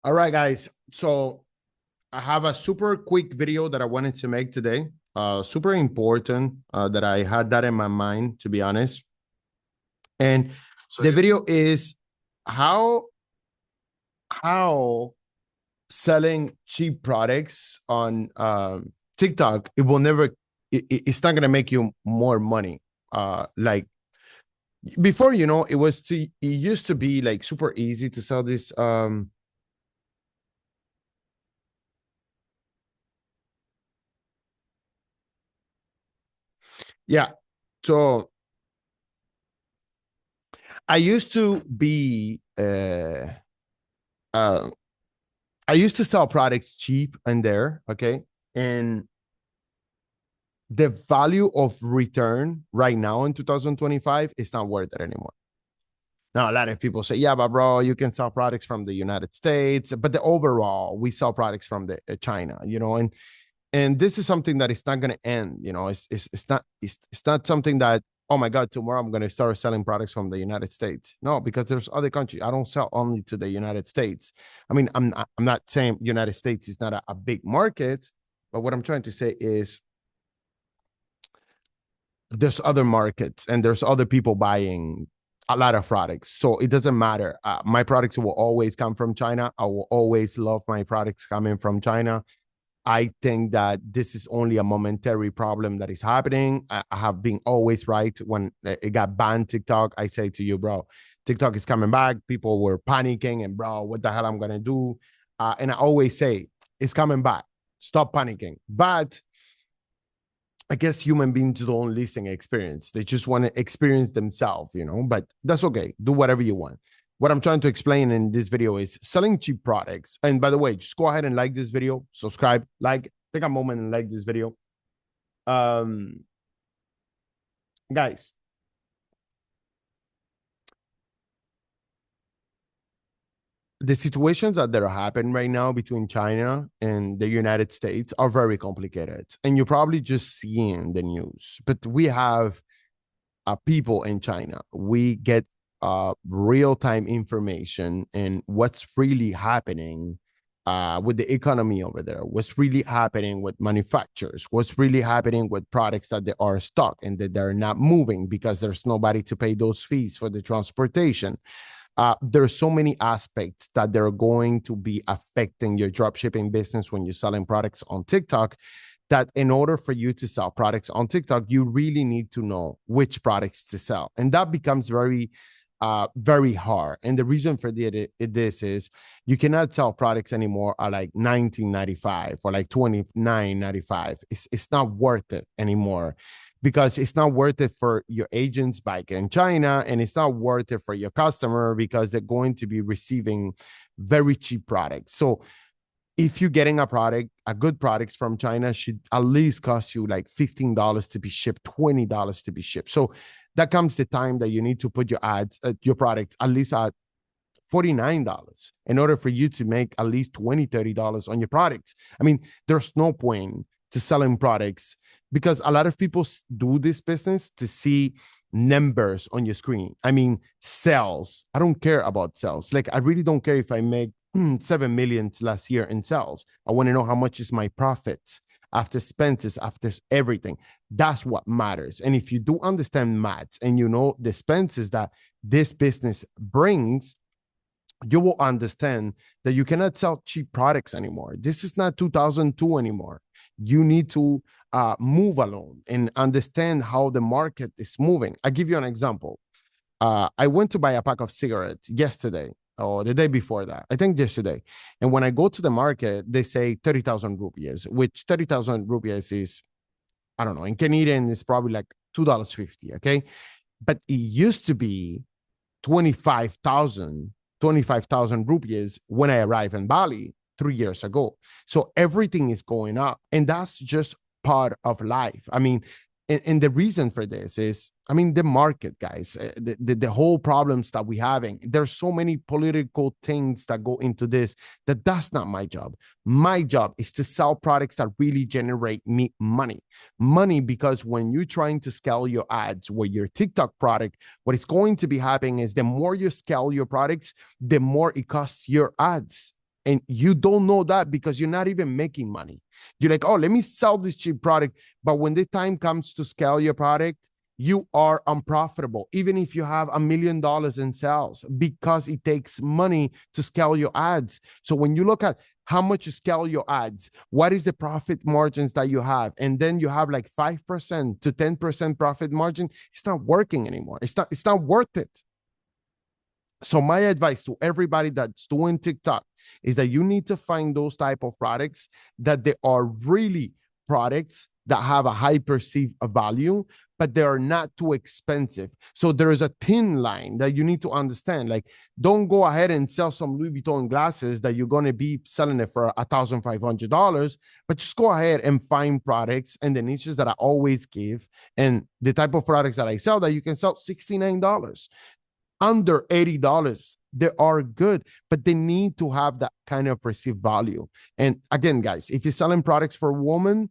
All right, guys. So I have a super quick video that I wanted to make today. Super important that I had that in my mind, to be honest. And the video is how how selling cheap products on TikTok, it will never it's not gonna make you more money. Like before, it used to be like super easy to sell this yeah. So I used to be uh I used to sell products cheap and there, okay? And the value of return right now in 2025 is not worth it anymore. Now, a lot of people say, yeah, but bro, you can sell products from the United States, but the overall, we sell products from the China, and this is something that is not going to end. It's not something that, oh my god, tomorrow I'm going to start selling products from the United States. No, because there's other countries. I don't sell only to the United States. I mean, I'm not saying United States is not a big market, but what I'm trying to say is there's other markets and there's other people buying a lot of products. So it doesn't matter. My products will always come from China. I will always love my products coming from China. I think that this is only a momentary problem that is happening. I have been always right when it got banned TikTok. I say to you, bro, TikTok is coming back. People were panicking and bro, what the hell I'm going to do? And I always say it's coming back. Stop panicking. But I guess human beings don't listen experience. They just want to experience themselves, but that's okay. Do whatever you want. What I'm trying to explain in this video is selling cheap products. And by the way, just go ahead and like this video, subscribe, take a moment and like this video. Guys, the situations that are happening right now between China and the United States are very complicated. And you're probably just seeing the news, but we have people in China. We get real-time information and what's really happening with the economy over there, what's really happening with manufacturers, what's really happening with products that they are stuck and that they're not moving because there's nobody to pay those fees for the transportation. There are so many aspects that they're going to be affecting your dropshipping business when you're selling products on TikTok, that in order for you to sell products on TikTok, you really need to know which products to sell. And that becomes very hard. And the reason for this is you cannot sell products anymore at like $19.95 or like $29.95. It's not worth it anymore, because it's not worth it for your agents back in China, and it's not worth it for your customer because they're going to be receiving very cheap products. So if you're getting a good product from China should at least cost you like $15 to be shipped, $20 to be shipped. So that comes the time that you need to put your products at least at $49 in order for you to make at least $20, $30 on your products. I mean, there's no point to selling products because a lot of people do this business to see numbers on your screen. I mean, sales. I don't care about sales. Like, I really don't care if I make 7 million last year in sales. I want to know how much is my profit after expenses, after everything. That's what matters. And if you do understand maths and you know the expenses that this business brings, you will understand that you cannot sell cheap products anymore. This is not 2002 anymore. You need to move along and understand how the market is moving. I'll give you an example. I went to buy a pack of cigarettes yesterday or the day before that, I think yesterday. And when I go to the market, they say 30,000 rupees, which 30,000 rupees is, I don't know, in Canadian, it's probably like $2.50, okay? But it used to be 25,000 rupees when I arrived in Bali 3 years ago. So everything is going up, and that's just part of life. I mean, and the reason for this is, I mean, the market, guys, the whole problems that we're having. There's so many political things that go into this that's not my job. My job is to sell products that really generate me money. Money, because when you're trying to scale your ads with your TikTok product, what is going to be happening is the more you scale your products, the more it costs your ads. And you don't know that because you're not even making money. You're like, oh, let me sell this cheap product. But when the time comes to scale your product, you are unprofitable, even if you have $1 million in sales, because it takes money to scale your ads. So when you look at how much you scale your ads, what is the profit margins that you have, and then you have like 5% to 10% profit margin, it's not working anymore. It's not worth it. So my advice to everybody that's doing TikTok is that you need to find those type of products that they are really products that have a high perceived value, but they are not too expensive. So there is a thin line that you need to understand. Like, don't go ahead and sell some Louis Vuitton glasses that you're going to be selling it for $1,500, but just go ahead and find products and the niches that I always give and the type of products that I sell that you can sell $69. Under $80, they are good, but they need to have that kind of perceived value. And again, guys, if you're selling products for women,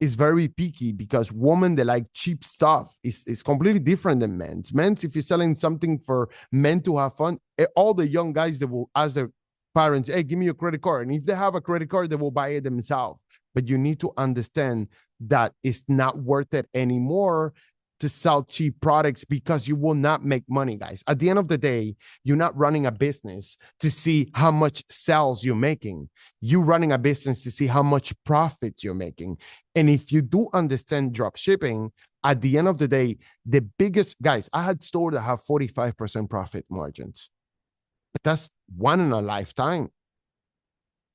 it's very picky because women, they like cheap stuff. It's completely different than men's. Men's, if you're selling something for men to have fun, all the young guys, they will ask their parents, hey, give me your credit card. And if they have a credit card, they will buy it themselves. But you need to understand that it's not worth it anymore to sell cheap products because you will not make money, guys. At the end of the day, you're not running a business to see how much sales you're making. You're running a business to see how much profit you're making. And if you do understand drop shipping, at the end of the day, the biggest, guys, I had stores that have 45% profit margins. But that's one in a lifetime.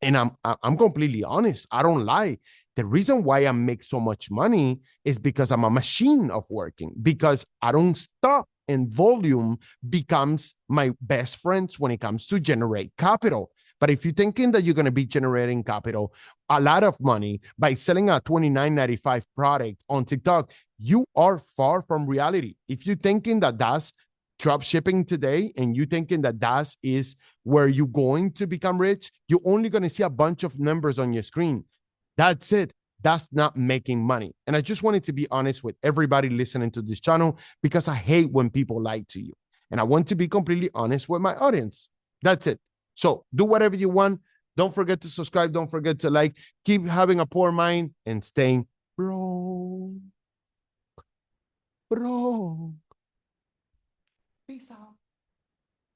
And I'm completely honest. I don't lie. The reason why I make so much money is because I'm a machine of working, because I don't stop, and volume becomes my best friend when it comes to generate capital. But if you're thinking that you're going to be generating capital, a lot of money by selling a $29.95 product on TikTok, you are far from reality. If you're thinking that that's drop shipping today and you thinking that that is where you're going to become rich, you're only going to see a bunch of numbers on your screen. That's it. That's not making money. And I just wanted to be honest with everybody listening to this channel because I hate when people lie to you. And I want to be completely honest with my audience. That's it. So do whatever you want. Don't forget to subscribe. Don't forget to like. Keep having a poor mind and staying broke. Peace out.